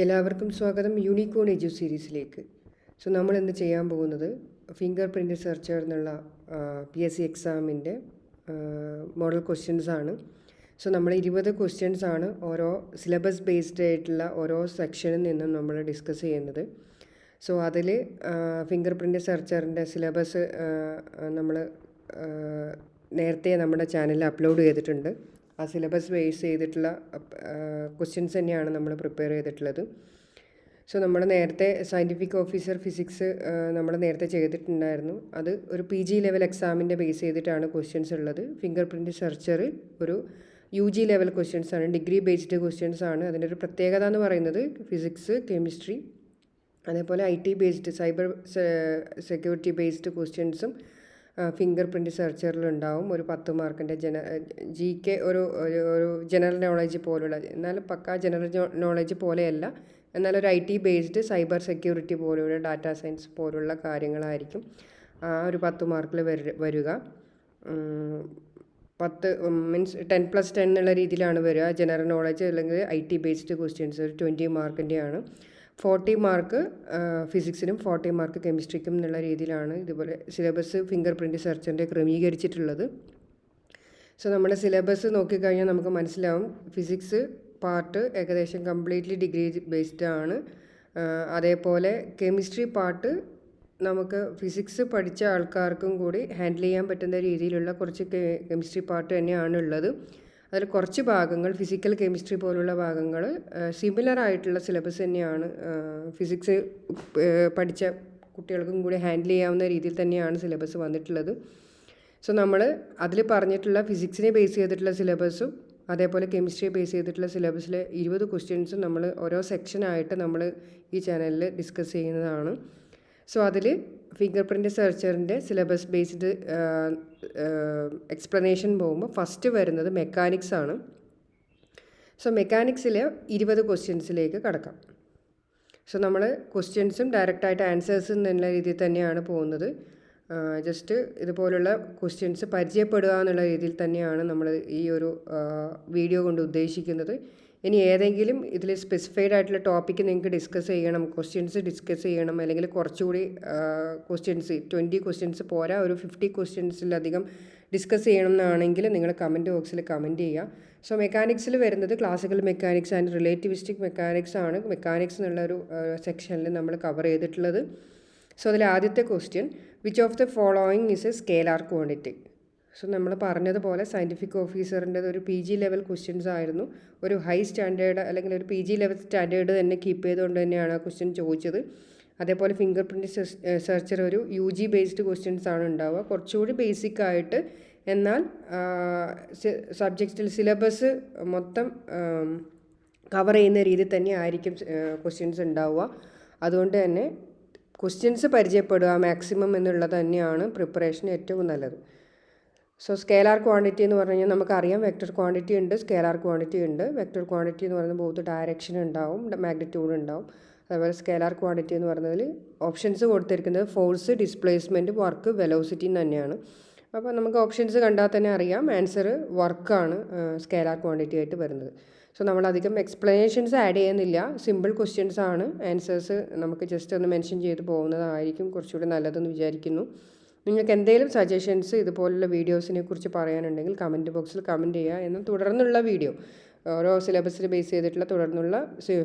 എല്ലാവർക്കും സ്വാഗതം യൂണിക്കോൺ എജു സീരീസിലേക്ക്. നമ്മൾ ഇന്ന് ചെയ്യാൻ പോകുന്നത് ഫിംഗർ പ്രിൻ്റ് സെർച്ചർ എന്നുള്ള PSC എക്സാമിൻ്റെ മോഡൽ ക്വസ്റ്റ്യൻസ് ആണ്. നമ്മൾ 20 ക്വസ്റ്റ്യൻസ് ആണ് ഓരോ സിലബസ് ബേസ്ഡ് ആയിട്ടുള്ള ഓരോ സെക്ഷനിൽ നിന്നും നമ്മൾ ഡിസ്കസ് ചെയ്യുന്നത്. അതിൽ ഫിംഗർ പ്രിൻ്റ് സെർച്ചറിൻ്റെ സിലബസ് നമ്മൾ നേരത്തെ നമ്മുടെ ചാനലിൽ അപ്ലോഡ് ചെയ്തിട്ടുണ്ട്. ആ സിലബസ് ബേസ് ചെയ്തിട്ടുള്ള ക്വസ്റ്റ്യൻസ് തന്നെയാണ് നമ്മൾ പ്രിപ്പയർ ചെയ്തിട്ടുള്ളത്. നമ്മൾ നേരത്തെ സയൻറ്റിഫിക് ഓഫീസർ ഫിസിക്സ് നമ്മൾ നേരത്തെ ചെയ്തിട്ടുണ്ടായിരുന്നു. അത് ഒരു PG ലെവൽ എക്സാമിൻ്റെ ബേസ് ചെയ്തിട്ടാണ് ക്വസ്റ്റ്യൻസ് ഉള്ളത്. ഫിംഗർ പ്രിൻ്റ് സെർച്ചർ ഒരു UG ലെവൽ ക്വസ്റ്റ്യൻസ് ആണ്, ഡിഗ്രി ബേസ്ഡ് ക്വസ്റ്റ്യൻസ് ആണ്. അതിൻ്റെ ഒരു പ്രത്യേകത എന്ന് പറയുന്നത് ഫിസിക്സ്, കെമിസ്ട്രി, അതേപോലെ IT based cyber security based ക്വസ്റ്റ്യൻസും ഫിംഗർ പ്രിൻ്റ് സെർച്ചറിലുണ്ടാവും. ഒരു 10 മാർക്കിൻ്റെ GK ഒരു ജനറൽ നോളജ് പോലുള്ള, എന്നാലും പക്കാ ജനറൽ നോളജ് പോലെയല്ല, എന്നാലൊരു IT ബേസ്ഡ് സൈബർ സെക്യൂരിറ്റി പോലുള്ള ഡാറ്റാ സയൻസ് പോലുള്ള കാര്യങ്ങളായിരിക്കും ഒരു 10 മാർക്കിൽ വരിക. 10 മീൻസ് 10+10 എന്നുള്ള രീതിയിലാണ് വരിക. ജനറൽ നോളജ് അല്ലെങ്കിൽ IT ബേസ്ഡ് ക്വസ്റ്റ്യൻസ് ഒരു 20 മാർക്കിൻ്റെയാണ്. 40 മാർക്ക് ഫിസിക്സിനും 40 മാർക്ക് കെമിസ്ട്രിക്കും എന്നുള്ള രീതിയിലാണ് ഇതുപോലെ സിലബസ് ഫിംഗർ പ്രിൻ്റ് സെർച്ചറിൻ്റെ ക്രമീകരിച്ചിട്ടുള്ളത്. നമ്മുടെ സിലബസ് നോക്കിക്കഴിഞ്ഞാൽ നമുക്ക് മനസ്സിലാവും. ഫിസിക്സ് പാർട്ട് ഏകദേശം കംപ്ലീറ്റ്ലി ഡിഗ്രി ബേസ്ഡ് ആണ്. അതേപോലെ കെമിസ്ട്രി പാർട്ട് നമുക്ക് ഫിസിക്സ് പഠിച്ച ആൾക്കാർക്കും കൂടി ഹാൻഡിൽ ചെയ്യാൻ പറ്റുന്ന രീതിയിലുള്ള കുറച്ച് കെമിസ്ട്രി പാർട്ട് തന്നെയാണ് ഉള്ളത്. അതിൽ കുറച്ച് ഭാഗങ്ങൾ ഫിസിക്കൽ കെമിസ്ട്രി പോലുള്ള ഭാഗങ്ങൾ സിമിലർ ആയിട്ടുള്ള സിലബസ് തന്നെയാണ്. ഫിസിക്സ് പഠിച്ച കുട്ടികൾക്കും കൂടി ഹാൻഡിൽ ചെയ്യാവുന്ന രീതിയിൽ തന്നെയാണ് സിലബസ് വന്നിട്ടുള്ളത്. നമ്മൾ അതിൽ പറഞ്ഞിട്ടുള്ള ഫിസിക്സിനെ ബേസ് ചെയ്തിട്ടുള്ള സിലബസും അതേപോലെ കെമിസ്ട്രിയെ ബേസ് ചെയ്തിട്ടുള്ള സിലബസിലെ 20 ക്വസ്റ്റ്യൻസും നമ്മൾ ഓരോ സെക്ഷനായിട്ട് നമ്മൾ ഈ ചാനലിൽ ഡിസ്കസ് ചെയ്യുന്നതാണ്. അതിൽ ഫിംഗർ പ്രിൻ്റ് സെർച്ചറിൻ്റെ സിലബസ് ബേസ്ഡ് എക്സ്പ്ലനേഷൻ പോകുമ്പോൾ ഫസ്റ്റ് വരുന്നത് മെക്കാനിക്സ് ആണ്. മെക്കാനിക്സിലെ 20 ക്വസ്റ്റ്യൻസിലേക്ക് കടക്കാം. നമ്മൾ ക്വസ്റ്റ്യൻസും ഡയറക്റ്റായിട്ട് ആൻസേഴ്സും എന്നുള്ള രീതിയിൽ തന്നെയാണ് പോകുന്നത്. ജസ്റ്റ് ഇതുപോലുള്ള ക്വസ്റ്റ്യൻസ് പരിചയപ്പെടുക എന്നുള്ള രീതിയിൽ തന്നെയാണ് നമ്മൾ ഈ ഒരു വീഡിയോ കൊണ്ട് ഉദ്ദേശിക്കുന്നത്. ഇനി ഏതെങ്കിലും ഇതിൽ സ്പെസിഫൈഡ് ആയിട്ടുള്ള ടോപ്പിക്ക് നിങ്ങൾക്ക് ഡിസ്കസ് ചെയ്യണം, ക്വസ്റ്റ്യൻസ് ഡിസ്കസ് ചെയ്യണം, അല്ലെങ്കിൽ കുറച്ചുകൂടി ക്വസ്റ്റ്യൻസ് 20 ക്വസ്റ്റ്യൻസ് പോരാ, ഒരു 50 ക്വസ്റ്റ്യൻസിലധികം ഡിസ്കസ് ചെയ്യണം എന്നാണെങ്കിൽ നിങ്ങൾ കമൻറ്റ് ബോക്സിൽ കമൻറ്റ് ചെയ്യുക. മെക്കാനിക്സിൽ വരുന്നത് classical mechanics and relativistic mechanics ആണ്. മെക്കാനിക്സ് എന്നുള്ള ഒരു സെക്ഷനിൽ നമ്മൾ കവർ ചെയ്തിട്ടുള്ളത്. അതിൽ ആദ്യത്തെ question, which of the following is A scalar quantity? നമ്മൾ പറഞ്ഞതുപോലെ സയൻറ്റിഫിക് ഓഫീസറിൻ്റെ ഒരു PG ലെവൽ ക്വസ്റ്റ്യൻസ് ആയിരുന്നു. ഒരു ഹൈ സ്റ്റാൻഡേർഡ് അല്ലെങ്കിൽ ഒരു PG ലെവൽ സ്റ്റാൻഡേർഡ് തന്നെ കീപ്പ് ചെയ്തുകൊണ്ട് തന്നെയാണ് ആ ക്വസ്റ്റ്യൻ ചോദിച്ചത്. അതേപോലെ ഫിംഗർ പ്രിൻ്റ് സെർച്ചർ ഒരു UG ബേസ്ഡ് ക്വസ്റ്റ്യൻസ് ആണ് ഉണ്ടാവുക, കുറച്ചുകൂടി ബേസിക് ആയിട്ട്. എന്നാൽ സബ്ജക്റ്റിൽ സിലബസ് മൊത്തം കവർ ചെയ്യുന്ന രീതിയിൽ തന്നെ ആയിരിക്കും ക്വസ്റ്റ്യൻസ് ഉണ്ടാവുക. അതുകൊണ്ട് തന്നെ ക്വസ്റ്റ്യൻസ് പരിചയപ്പെടുക മാക്സിമം എന്നുള്ളത് തന്നെയാണ് പ്രിപ്പറേഷന് ഏറ്റവും നല്ലത്. സ്കേലാർ ക്വാണ്ടിറ്റി എന്ന് പറഞ്ഞു കഴിഞ്ഞാൽ നമുക്കറിയാം, വെക്റ്റർ ക്വാണ്ടിറ്റി ഉണ്ട്, സ്കേലാർ ക്വാണ്ടിറ്റി ഉണ്ട്. വെക്റ്റർ ക്വാണ്ടിറ്റി എന്ന് പറയുന്നത് ബോത്ത് ഡയറക്ഷൻ ഉണ്ടാവും, മാഗ്നിറ്റ്യൂഡ് ഉണ്ടാവും. അതുപോലെ സ്കേലാർ ക്വാണ്ടിറ്റി എന്ന് പറയുന്നതിൽ ഓപ്ഷൻസ് കൊടുത്തിരിക്കുന്നത് ഫോഴ്സ്, ഡിസ്പ്ലേസ്മെൻറ്റ്, വർക്ക്, വെലോസിറ്റി തന്നെയാണ്. അപ്പോൾ നമുക്ക് ഓപ്ഷൻസ് കണ്ടാൽ തന്നെ അറിയാം ആൻസർ വർക്കാണ് സ്കേലാർ ക്വാണ്ടിറ്റി ആയിട്ട് വരുന്നത്. നമ്മളധികം എക്സ്പ്ലനേഷൻസ് ആഡ് ചെയ്യുന്നില്ല, സിമ്പിൾ ക്വസ്റ്റ്യൻസ് ആണ്. ആൻസേഴ്സ് നമുക്ക് ജസ്റ്റ് ഒന്ന് മെൻഷൻ ചെയ്ത് പോകുന്നതായിരിക്കും കുറച്ചുകൂടി നല്ലതെന്ന് വിചാരിക്കുന്നു. നിങ്ങൾക്ക് എന്തെങ്കിലും സജഷൻസ് ഇതുപോലുള്ള വീഡിയോസിനെ കുറിച്ച് പറയാനുണ്ടെങ്കിൽ കമൻറ്റ് ബോക്സിൽ കമൻറ്റ് ചെയ്യുക. എന്നാൽ തുടർന്നുള്ള വീഡിയോ ഓരോ സിലബസിൽ ബേസ് ചെയ്തിട്ടുള്ള തുടർന്നുള്ള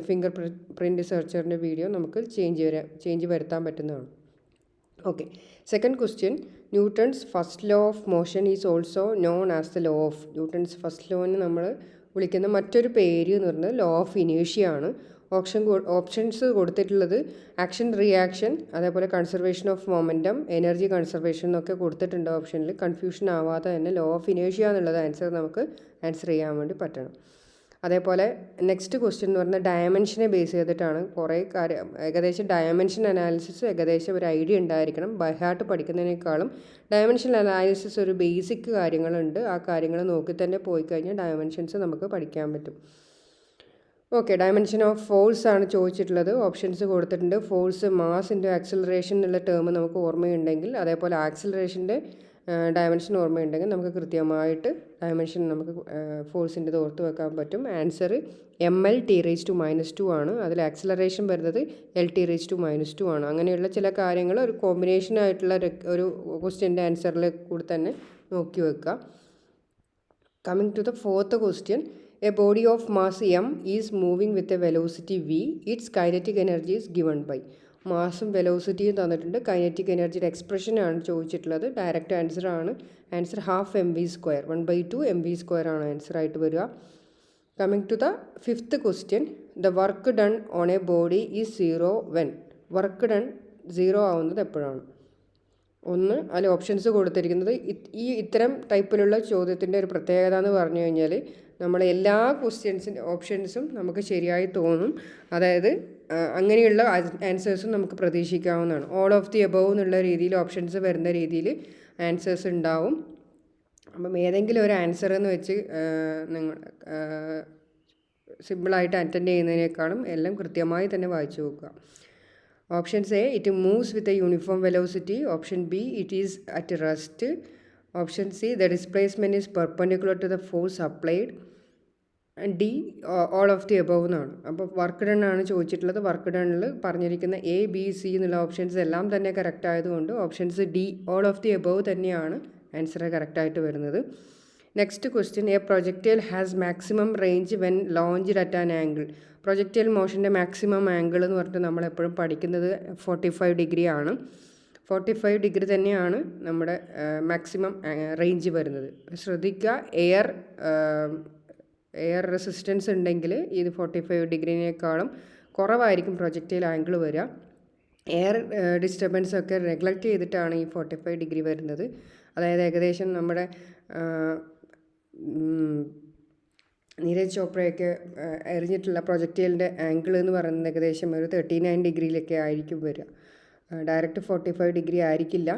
ഫിംഗർ പ്രിൻ്റ് സെർച്ചറിൻ്റെ വീഡിയോ നമുക്ക് ചേഞ്ച് വരുത്താൻ പറ്റുന്നതാണ്. Okay, second question, Newton's first law of motion is also known as the law of. Newton's first ലോന് നമ്മൾ വിളിക്കുന്ന മറ്റൊരു പേര് എന്ന് പറയുന്നത് ലോ ഓഫ് ഇനേഷ്യ ആണ്. ഓപ്ഷൻസ് കൊടുത്തിട്ടുള്ളത് ആക്ഷൻ, റിയാക്ഷൻ, അതേപോലെ conservation of momentum, energy conservation എന്നൊക്കെ കൊടുത്തിട്ടുണ്ട് ഓപ്ഷനിൽ. കൺഫ്യൂഷൻ ആവാതെ തന്നെ ലോ ഓഫ് ഇനേഷ്യ എന്നുള്ളത് നമുക്ക് ആൻസർ ചെയ്യാൻ വേണ്ടി പറ്റണം. അതേപോലെ നെക്സ്റ്റ് ക്വസ്റ്റ്യൻ എന്ന് പറയുന്നത് ഡയമെൻഷനെ ബേസ് ചെയ്തിട്ടാണ്. കുറേ കാര്യം ഏകദേശം ഡയമെൻഷൻ അനാലിസിസ് ഏകദേശം ഒരു ഐഡിയ ഉണ്ടായിരിക്കണം. ബൈഹാർട്ട് പഠിക്കുന്നതിനേക്കാളും ഡയമെൻഷൻ അനാലിസിസ് ഒരു ബേസിക് കാര്യങ്ങളുണ്ട്. ആ കാര്യങ്ങൾ നോക്കി തന്നെ പോയി കഴിഞ്ഞാൽ ഡയമെൻഷൻസ് നമുക്ക് പഠിക്കാൻ പറ്റും. ഓക്കെ, ഡയമെൻഷൻ ഓഫ് ഫോഴ്സ് ആണ് ചോദിച്ചിട്ടുള്ളത്. ഓപ്ഷൻസ് കൊടുത്തിട്ടുണ്ട്. ഫോഴ്സ്, മാസ് ഇൻറ്റു ആക്സിലറേഷൻ എന്നുള്ള ടേം നമുക്ക് ഓർമ്മയുണ്ടെങ്കിൽ, അതേപോലെ ആക്സിലറേഷൻ്റെ ഡയമെൻഷൻ ഓർമ്മയുണ്ടെങ്കിൽ നമുക്ക് കൃത്യമായിട്ട് ഡയമെൻഷൻ നമുക്ക് ഫോഴ്സിൻ്റെ ഓർത്ത് വെക്കാൻ പറ്റും. ആൻസർ ml(T)⁻2 ആണ്. അതിൽ ആക്സിലറേഷൻ വരുന്നത് L(T)⁻2 ആണ്. അങ്ങനെയുള്ള ചില കാര്യങ്ങൾ ഒരു കോമ്പിനേഷൻ ആയിട്ടുള്ള ഒരു ക്വസ്റ്റ്യൻ്റെ ആൻസറിൽ കൂടി തന്നെ നോക്കി വെക്കുക. Coming to the fourth question, a body of mass m is moving with a velocity v, it's kinetic energy is given by. മാസും വെലോസിറ്റിയും തന്നിട്ടുണ്ട്, കൈനറ്റിക് എനർജിയുടെ എക്സ്പ്രഷനാണ് ചോദിച്ചിട്ടുള്ളത്. ഡയറക്റ്റ് ആൻസർ ആണ്. ആൻസർ ½ mv², 1/2 mv² ആണ് ആൻസർ ആയിട്ട് വരിക. Coming to the fifth question, the work done on a body is 0 when. Work done 0 ആവുന്നത് എപ്പോഴാണ്? ഒന്ന്, അതിൽ ഓപ്ഷൻസ് കൊടുത്തിരിക്കുന്നത്. ഇത്തരം ടൈപ്പിലുള്ള ചോദ്യത്തിൻ്റെ ഒരു പ്രത്യേകത എന്ന് പറഞ്ഞു കഴിഞ്ഞാൽ നമ്മൾ എല്ലാ ഓപ്ഷൻസും നമുക്ക് ശരിയായി തോന്നും. അതായത് അങ്ങനെയുള്ള ആൻസേഴ്സും നമുക്ക് പ്രതീക്ഷിക്കാവുന്നതാണ്. ഓൾ ഓഫ് ദി എബവ് എന്നുള്ള രീതിയിൽ ഓപ്ഷൻസ് വരുന്ന രീതിയിൽ ആൻസേഴ്സ് ഉണ്ടാവും. അപ്പം ഏതെങ്കിലും ഒരു ആൻസർ എന്ന് വെച്ച് നിങ്ങൾ സിമ്പിളായിട്ട് അറ്റൻഡ് ചെയ്യുന്നതിനേക്കാളും എല്ലാം കൃത്യമായി തന്നെ വായിച്ചു നോക്കുക. Options A, it moves with a uniform velocity. Option B, it is at rest. Option C, the displacement is perpendicular to the force applied. D, all of the above എന്നാണ്. അപ്പോൾ വർക്ക് ഡൺ ആണ് ചോദിച്ചിട്ടുള്ളത്. വർക്ക് ഡണ്ണിൽ പറഞ്ഞിരിക്കുന്ന A, B, C എന്നുള്ള options എല്ലാം തന്നെ കറക്റ്റ് ആയതുകൊണ്ട് options D, all of the above തന്നെയാണ് ആൻസർ കറക്റ്റായിട്ട് വരുന്നത്. Next question, a projectile has maximum range when launched at an angle. Projectile മോഷൻ്റെ മാക്സിമം ആംഗിൾ എന്ന് പറഞ്ഞിട്ട് നമ്മളെപ്പോഴും പഠിക്കുന്നത് 45 ഡിഗ്രി ആണ്. 45 ഡിഗ്രി തന്നെയാണ് നമ്മുടെ മാക്സിമം റേഞ്ച് വരുന്നത്. ശ്രദ്ധിക്കുക, എയർ റെസിസ്റ്റൻസ് ഉണ്ടെങ്കിൽ ഇത് 45 ഡിഗ്രിനേക്കാളും കുറവായിരിക്കും പ്രൊജക്റ്റൈൽ ആംഗിൾ വരിക. എയർ ഡിസ്റ്റർബൻസ് ഒക്കെ നെഗ്ലക്റ്റ് ചെയ്തിട്ടാണ് ഈ 45 ഡിഗ്രി വരുന്നത്. അതായത് ഏകദേശം നമ്മുടെ നീരജ് ചോപ്രയൊക്കെ എറിഞ്ഞിട്ടുള്ള പ്രൊജക്റ്റൈലിൻ്റെ ആംഗിൾ എന്ന് പറയുന്നത് ഏകദേശം ഒരു 39 ഡിഗ്രിയിലൊക്കെ ആയിരിക്കും വരിക. ഡയറക്റ്റ് 45 ഡിഗ്രി ആയിരിക്കില്ല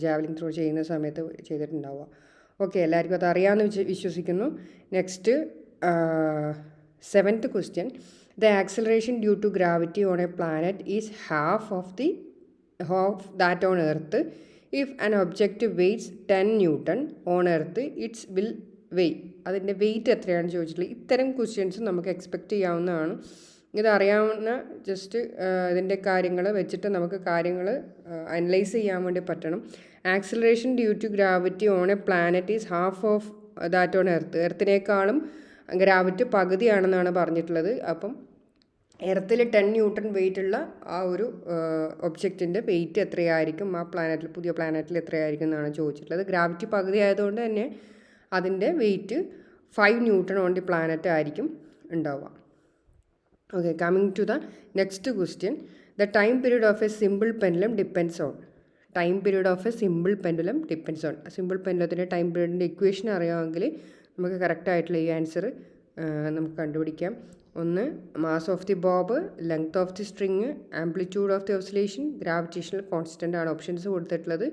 ജാവലിൻ ത്രോ ചെയ്യുന്ന സമയത്ത് ചെയ്തിട്ടുണ്ടാവുക. ഓക്കെ, എല്ലാവർക്കും അത് അറിയാമെന്ന് വിശ്വസിക്കുന്നു. Next, seventh question, the acceleration due to gravity on a planet is half that on Earth. If an object weighs 10 Newton on Earth, its will weigh. അതിൻ്റെ wait എത്രയാണ് ചോദിച്ചിട്ടുള്ളത്. ഇത്തരം ക്വസ്റ്റ്യൻസ് നമുക്ക് എക്സ്പെക്റ്റ് ചെയ്യാവുന്നതാണ്. ഇതറിയാവുന്ന ജസ്റ്റ് ഇതിൻ്റെ കാര്യങ്ങൾ വെച്ചിട്ട് നമുക്ക് കാര്യങ്ങൾ അനലൈസ് ചെയ്യാൻ വേണ്ടി പറ്റണം. Acceleration due to gravity on a planet is half that on Earth. എർത്തിനേക്കാളും ഗ്രാവിറ്റി പകുതിയാണെന്നാണ് പറഞ്ഞിട്ടുള്ളത്. അപ്പം എർത്തിൽ 10 ന്യൂട്ടൺ വെയിറ്റ് ഉള്ള ആ ഒരു ഒബ്ജക്റ്റിൻ്റെ വെയിറ്റ് എത്രയായിരിക്കും ആ പ്ലാനറ്റിൽ, പുതിയ പ്ലാനറ്റിൽ എത്രയായിരിക്കും എന്നാണ് ചോദിച്ചിട്ടുള്ളത്. ഗ്രാവിറ്റി പകുതി ആയതുകൊണ്ട് തന്നെ അതിൻ്റെ weight 5 newton on the planet ആയിരിക്കും ഉണ്ടാവുക. Okay, coming to the next question, the time period of a simple pendulum depends on. Time period of a simple pendulum depends on. Simple പെൻഡുലത്തിൻ്റെ ടൈം പീരീഡിൻ്റെ equation അറിയാമെങ്കിൽ നമുക്ക് കറക്റ്റായിട്ടുള്ള ഈ answer നമുക്ക് കണ്ടുപിടിക്കാം. ഒന്ന്, mass of the bob, length of the string, amplitude of the oscillation, gravitational constant ആണ് ഓപ്ഷൻസ് കൊടുത്തിട്ടുള്ളത്.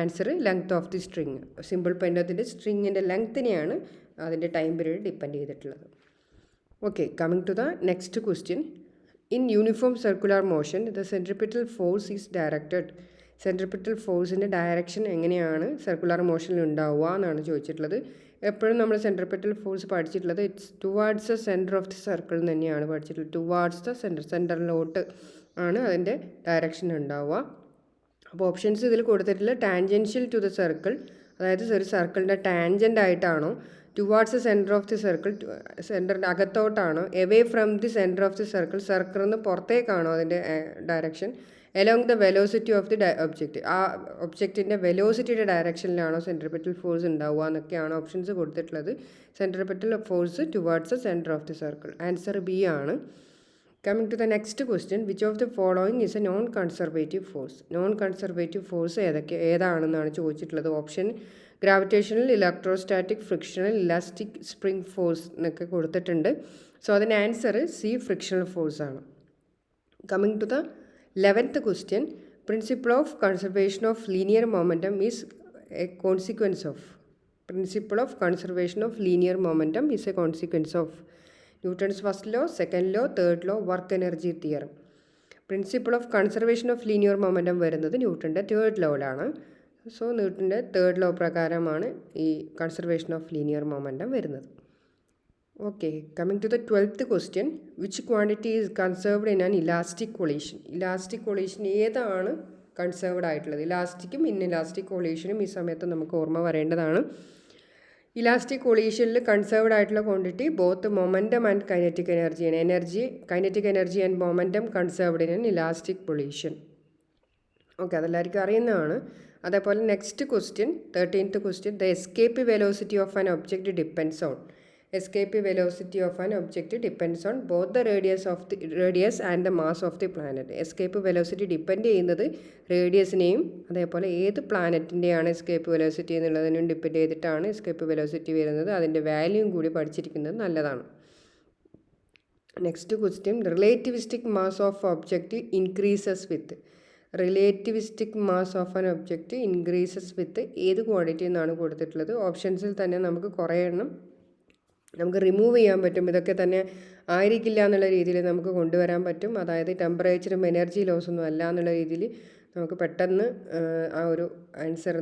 Answer length of the string. Simple പെൻഡുലത്തിൻ്റെ സ്ട്രിങ്ങിൻ്റെ ലെങ്ത്തിനെയാണ് അതിൻ്റെ ടൈം പീരീഡ് ഡിപ്പെൻഡ് ചെയ്തിട്ടുള്ളത്. Okay, coming to the next question, in uniform circular motion the centripetal force is directed. Centripetal ഫോഴ്സിൻ്റെ direction എങ്ങനെയാണ് circular മോഷനിൽ ഉണ്ടാവുക എന്നാണ് ചോദിച്ചിട്ടുള്ളത്. എപ്പോഴും നമ്മൾ സെൻട്രിപിറ്റൽ ഫോഴ്സ് പഠിച്ചിട്ടുള്ളത് it's towards the centre of the circle തന്നെയാണ് പഠിച്ചിട്ടുള്ളത്. ടുവാർഡ്സ് ദ സെൻറ്ററിലോട്ട് ആണ് അതിൻ്റെ ഡയറക്ഷൻ ഉണ്ടാവുക. അപ്പോൾ ഓപ്ഷൻസ് ഇതിൽ കൊടുത്തിട്ടുള്ള ടാൻജൻഷ്യൽ ടു ദ സർക്കിൾ, അതായത് ഒരു സർക്കിളിൻ്റെ ടാൻജൻ്റ് ആയിട്ടാണോ, towards the centre of the circle, സെൻറ്ററിൻ്റെ അകത്തോട്ടാണോ, away from the centre of the circle, സർക്കിളിൽ നിന്ന് പുറത്തേക്കാണോ അതിൻ്റെ direction, along the velocity of the object, ആ ഒബ്ജക്റ്റിൻ്റെ വെലോസിറ്റിയുടെ ഡയറക്ഷനിലാണോ സെൻട്രിപിറ്റൽ ഫോഴ്സ് ഉണ്ടാവുക എന്നൊക്കെയാണ് ഓപ്ഷൻസ് കൊടുത്തിട്ടുള്ളത്. Centripetal force towards the centre of the circle. Answer B ആണ്. Coming to the next question, which of the following is a non conservative force. Non conservative force ഏതാണെന്നാണ് ചോദിച്ചിട്ടുള്ളത്. Option gravitational, electrostatic, frictional, elastic, spring force എന്നൊക്കെ കൊടുത്തിട്ടുണ്ട്. So അതിൻ്റെ answer C, frictional force ആണ്. Coming to the 11th question, principle of conservation of linear momentum is a consequence of. Principle of conservation of linear momentum is a consequence of Newton's first law, second law, third law, work energy theorem. Principle of conservation of linear momentum വരുന്നത് ന്യൂട്ടൻ്റെ third ലോയിലാണ്. So ന്യൂട്ടൻ്റെ third law പ്രകാരമാണ് ഈ conservation of linear momentum വരുന്നത്. Okay, coming to the 12th question, which quantity is conserved in an elastic collision? Elastic collision ഏതാണ് conserved ആയിട്ടുള്ളത്? ഇലാസ്റ്റിക്കും ഇൻഇലാസ്റ്റിക് കൊളീഷനും ഈ സമയത്ത് നമുക്ക് ഓർമ്മ വരേണ്ടതാണ്. ഇലാസ്റ്റിക് കൊളീഷനിൽ കൺസേർവ്ഡ് ആയിട്ടുള്ള quantity both momentum and kinetic എനർജിയാണ്. Kinetic energy and momentum conserved in elastic collision. Okay, അതെല്ലാവർക്കും അറിയുന്നതാണ്. അതേപോലെ next question, 13th question, the escape velocity of an object depends on. Escape velocity of an object depends on both the radius and the mass of the planet. Escape velocity depend ചെയ്യുന്നത് റേഡിയസിനെയും അതേപോലെ ഏത് പ്ലാനറ്റിൻ്റെയാണ് escape velocity എന്നുള്ളതിനും depend ചെയ്തിട്ടാണ് escape velocity വരുന്നത്. അതിൻ്റെ വാല്യൂം കൂടി പഠിച്ചിരിക്കുന്നത് നല്ലതാണ്. Next question, relativistic mass of object increases with. Relativistic mass of an object increases വിത്ത് ഏത് quantity എന്നാണ് കൊടുത്തിട്ടുള്ളത്. ഓപ്ഷൻസിൽ തന്നെ നമുക്ക് കുറേ എണ്ണം നമുക്ക് റിമൂവ് ചെയ്യാൻ പറ്റും. ഇതൊക്കെ തന്നെ ആയിരിക്കില്ല എന്നുള്ള രീതിയിൽ നമുക്ക് കൊണ്ടുവരാൻ പറ്റും. അതായത് ടെമ്പറേച്ചറും എനർജി ലോസൊന്നും അല്ല എന്നുള്ള രീതിയിൽ നമുക്ക് പെട്ടെന്ന് ആ ഒരു ആൻസർ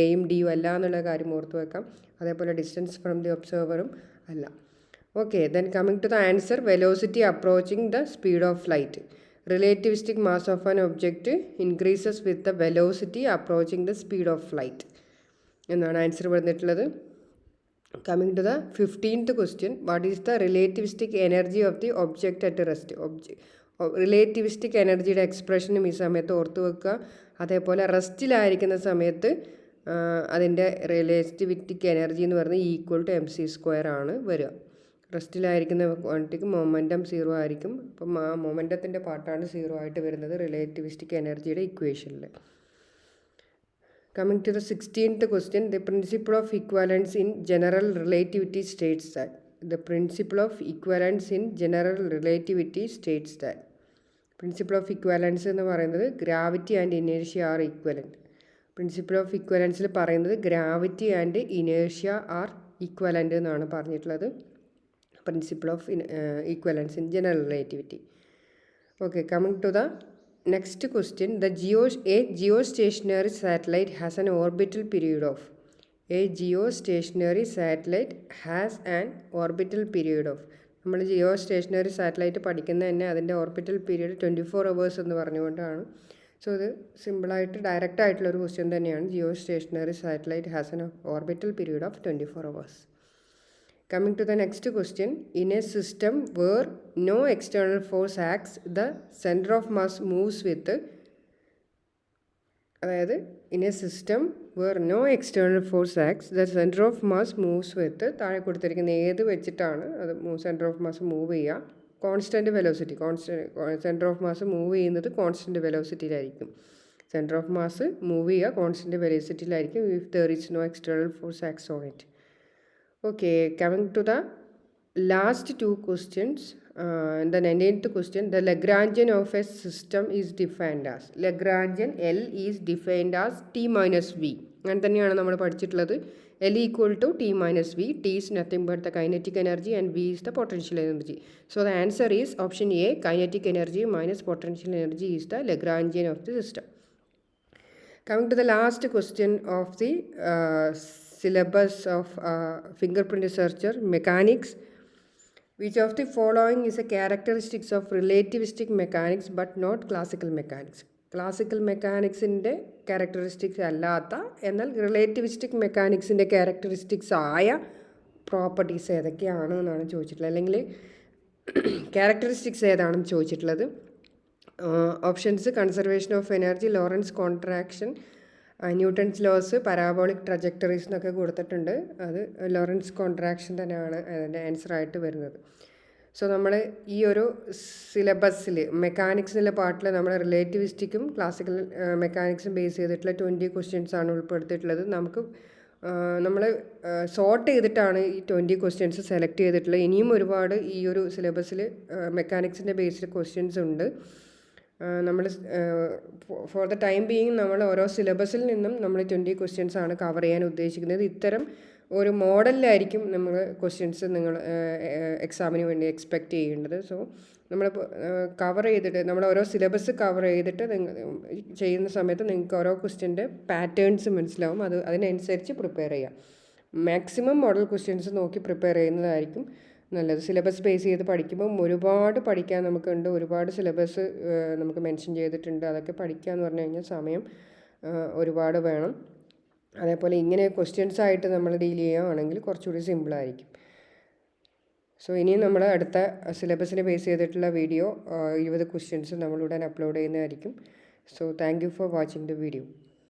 എയും ഡിയും അല്ല എന്നുള്ള കാര്യം ഓർത്ത് വെക്കാം. അതേപോലെ ഡിസ്റ്റൻസ് ഫ്രം ദി ഒബ്സർവറും അല്ല. Okay, then coming to the answer, velocity approaching the speed of light. Relativistic mass of an object increases with the velocity approaching the speed of light എന്നാണ് ആൻസർ വന്നിട്ടുള്ളത്. Coming to the 15th question, what is the relativistic energy of the object at rest? Relativistic എനർജിയുടെ എക്സ്പ്രഷനും ഈ സമയത്ത് ഓർത്ത് വെക്കുക. അതേപോലെ റെസ്റ്റിലായിരിക്കുന്ന സമയത്ത് അതിൻ്റെ റിലേറ്റിവിസ്റ്റിക് എനർജി എന്ന് പറയുന്നത് ഈക്വൽ ടു mc² ആണ് വരിക. റെസ്റ്റിലായിരിക്കുന്ന ക്വാണ്ടിറ്റിക്ക് മൊമെൻറ്റം 0 ആയിരിക്കും. അപ്പം ആ മൊമെൻറ്റത്തിൻ്റെ പാർട്ടാണ് 0 ആയിട്ട് വരുന്നത് റിലേറ്റിവിസ്റ്റിക് എനർജിയുടെ ഇക്വേഷനിൽ. Coming to the 16th question, the principle of equivalence in general relativity states that. The principle of equivalence in general relativity states that. Principle of equivalence എന്ന് പറയുന്നത് gravity and inertia are equivalent. Principle of ഇക്വലൻസിൽ പറയുന്നത് gravity and inertia are equivalent എന്നാണ് പറഞ്ഞിട്ടുള്ളത്. Principle of equivalence in general relativity. Okay, coming to the next question, a geostationary satellite has an orbital period of. A geostationary satellite has an orbital period of. നമ്മൾ Jio stationery satellite പഠിക്കുന്നത് തന്നെ അതിൻ്റെ orbital period 24 hours എന്ന് പറഞ്ഞുകൊണ്ടാണ്. So ഇത് സിമ്പിളായിട്ട് direct ആയിട്ടുള്ളൊരു question തന്നെയാണ്. Geostationary satellite has an orbital period of 24 hours. Coming to the next question, in a system where no external force acts, the center of mass moves with. അതായത് in a system where no external force acts, the center of mass moves with. താഴെ കൊടുത്തിരിക്കുന്ന ഏത് വെച്ചിട്ടാണ് അത് centre of mass move ചെയ്യുക? Constant velocity. Centre of mass move ചെയ്യുന്നത് constant വെലോസിറ്റിയിലായിരിക്കും. Centre of mass move ചെയ്യുക കോൺസ്റ്റൻറ്റ് വെലോസിറ്റിയിലായിരിക്കും if there is no external force acts on it. Okay, coming to the last two questions, the 19th question, the Lagrangian of a system is defined as. Lagrangian L is defined as T minus V. അങ്ങനെ തന്നെയാണ് നമ്മൾ പഠിച്ചിട്ടുള്ളത്. L equal to T minus V. T is nothing but the kinetic energy and V is the potential energy. So the answer is option A, kinetic energy minus potential energy is the Lagrangian of the system. Coming to the last question of the syllabus of fingerprint researcher mechanics, which of the following is a characteristics of relativistic mechanics but not classical mechanics? Classical മെക്കാനിക്സിൻ്റെ characteristics അല്ലാത്ത എന്നാൽ relativistic മെക്കാനിക്സിൻ്റെ characteristics ആയ properties ഏതൊക്കെയാണ് എന്നാണ് ചോദിച്ചിട്ടുള്ളത്, അല്ലെങ്കിൽ characteristics ഏതാണെന്ന് ചോദിച്ചിട്ടുള്ളത്. Options conservation of energy, Lorentz contraction, Newton's laws, parabolic trajectories എന്നൊക്കെ കൊടുത്തിട്ടുണ്ട്. അത് ലോറൻസ് കോൺട്രാക്ഷൻ തന്നെയാണ് അതിൻ്റെ ആൻസറായിട്ട് വരുന്നത്. സോ നമ്മൾ ഈ ഒരു സിലബസിൽ മെക്കാനിക്സിൻ്റെ പാർട്ടിൽ നമ്മൾ റിലേറ്റിവിസ്റ്റിക്കും ക്ലാസിക്കൽ മെക്കാനിക്സും ബേസ് ചെയ്തിട്ടുള്ള 20 questions ആണ് ഉൾപ്പെടുത്തിയിട്ടുള്ളത്. നമ്മൾ സോർട്ട് ചെയ്തിട്ടാണ് ഈ 20 questions സെലക്ട് ചെയ്തിട്ടുള്ളത്. ഇനിയും ഒരുപാട് ഈ ഒരു സിലബസിൽ മെക്കാനിക്സിൻ്റെ ബേസ്ഡ് ക്വസ്റ്റ്യൻസ് ഉണ്ട്. നമ്മൾ ഫോർ ദ ടൈം ബീയിങ് നമ്മൾ ഓരോ സിലബസിൽ നിന്നും നമ്മൾ 20 questions ആണ് കവർ ചെയ്യാൻ ഉദ്ദേശിക്കുന്നത്. ഇത്തരം ഒരു മോഡലിലായിരിക്കും നമ്മൾ ക്വസ്റ്റ്യൻസ് നിങ്ങൾ എക്സാമിന് വേണ്ടി എക്സ്പെക്റ്റ് ചെയ്യേണ്ടത്. സോ നമ്മൾ കവർ ചെയ്തിട്ട് നമ്മൾ ഓരോ സിലബസ് കവർ ചെയ്തിട്ട് ചെയ്യുന്ന സമയത്ത് നിങ്ങൾക്ക് ഓരോ ക്വസ്റ്റ്യൻ്റെ പാറ്റേൺസ് മനസ്സിലാവും. അതിനനുസരിച്ച് പ്രിപ്പയർ ചെയ്യാം. മാക്സിമം മോഡൽ ക്വസ്റ്റ്യൻസ് നോക്കി പ്രിപ്പയർ ചെയ്യുന്നതായിരിക്കും നല്ലത്. സിലബസ് ബേസ് ചെയ്ത് പഠിക്കുമ്പം ഒരുപാട് പഠിക്കാൻ നമുക്കുണ്ട്. ഒരുപാട് സിലബസ് നമുക്ക് മെൻഷൻ ചെയ്തിട്ടുണ്ട്. അതൊക്കെ പഠിക്കുക എന്ന് പറഞ്ഞു കഴിഞ്ഞാൽ സമയം ഒരുപാട് വേണം. അതേപോലെ ഇങ്ങനെ ക്വസ്റ്റ്യൻസ് ആയിട്ട് നമ്മൾ ഡീൽ ചെയ്യുകയാണെങ്കിൽ കുറച്ചുകൂടി സിമ്പിളായിരിക്കും. സോ ഇനിയും നമ്മൾ അടുത്ത സിലബസിനെ ബേസ് ചെയ്തിട്ടുള്ള വീഡിയോ 20 ക്വസ്റ്റ്യൻസ് നമ്മളുടൻ അപ്ലോഡ് ചെയ്യുന്നതായിരിക്കും. So thank you for watching the video.